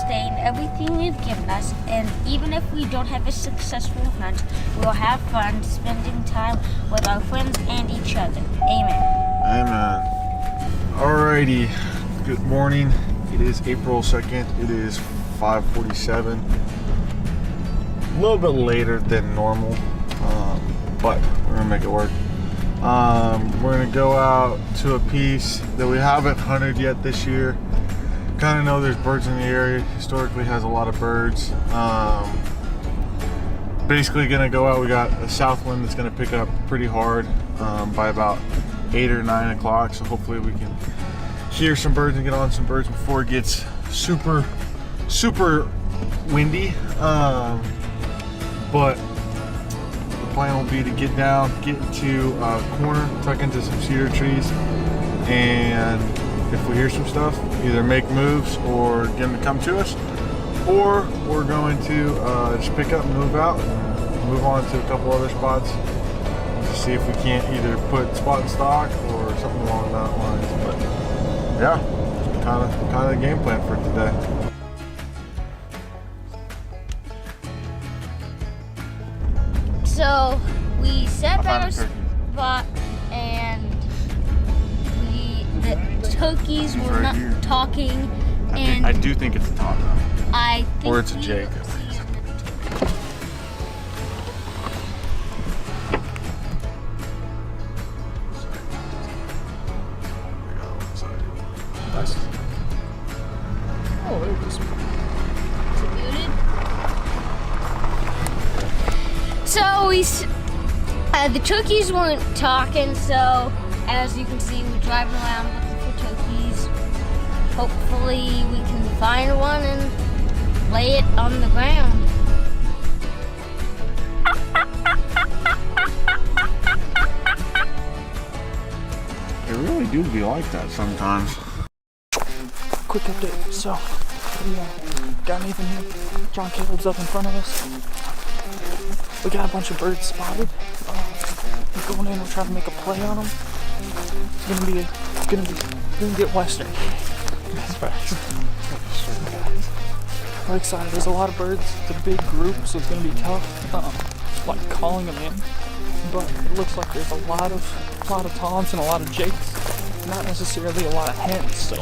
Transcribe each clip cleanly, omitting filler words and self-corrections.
sustain everything you've given us, and even if we don't have a successful hunt, we will have fun spending time with our friends and each other. Amen. Amen. Alrighty, good morning. It is April 2nd. It is 5:47. A little bit later than normal, but we're gonna make it work. We're gonna go out to a piece that we haven't hunted yet this year. Kind of know there's birds in the area. Historically has a lot of birds. Basically gonna go out. We got a south wind that's gonna pick up pretty hard by about 8 or 9 o'clock. So hopefully we can hear some birds and get on some birds before it gets super windy. But the plan will be to get down, get into a corner, tuck into some cedar trees, and if we hear some stuff, either make moves or get them to come to us, or we're going to just pick up and move out and move on to a couple other spots to see if we can't either put spot in stock or something along that lines. But yeah, kind of the game plan for today. So we set up our spot, and the turkeys were not talking. I do think it's a Tonga. I think or it's a Jake. Oh, there it is. Is it muted? So the turkeys weren't talking, so as you can see, we're driving around looking for turkeys. Hopefully we can find one and lay it on the ground. They really do be like that sometimes. Quick update. So, we got Nathan here. John Caleb's up in front of us. We got a bunch of birds spotted. We're going in. We're trying to make a play on them. It's gonna get western. That's right. We're excited. There's a lot of birds. It's a big group, so it's gonna be tough. Like calling them in. But it looks like there's a lot of toms and a lot of jakes. Not necessarily a lot of hens. So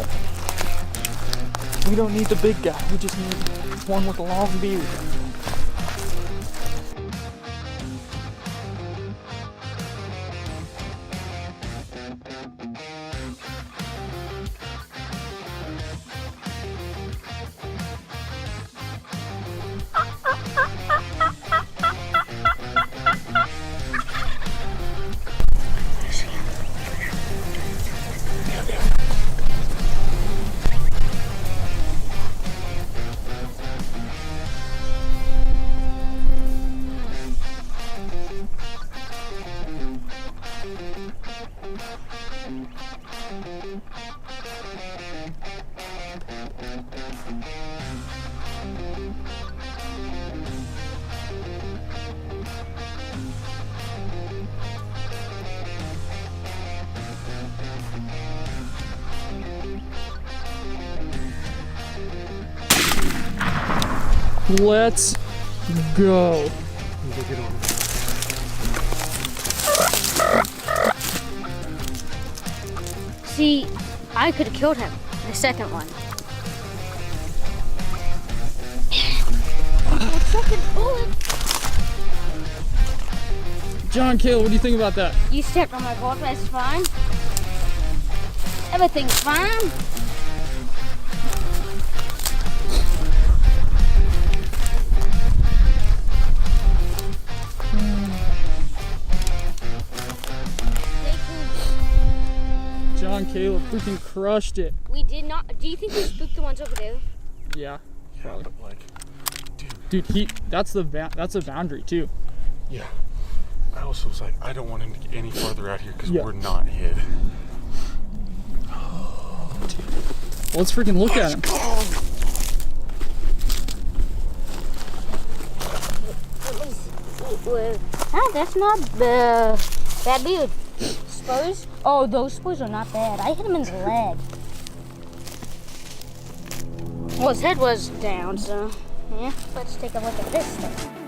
we don't need the big guy. We just need one with a long beard. Let's go. See, I could have killed him, the second one. Second bullet. John Caleb, what do you think about that? You stepped on my ball, that's fine. Everything's fine. John Caleb freaking crushed it. We did not. Do you think we spooked the ones over there? Yeah. Yeah, but like, Dude, that's a boundary too. yeah. I also was like, I don't want him to get any farther out here because we're not hid. Let's freaking look at him. Ah, that's not bad beard. Spurs? Oh, those spurs are not bad. I hit him in the leg. Well, his head was down, so yeah. Let's take a look at this thing.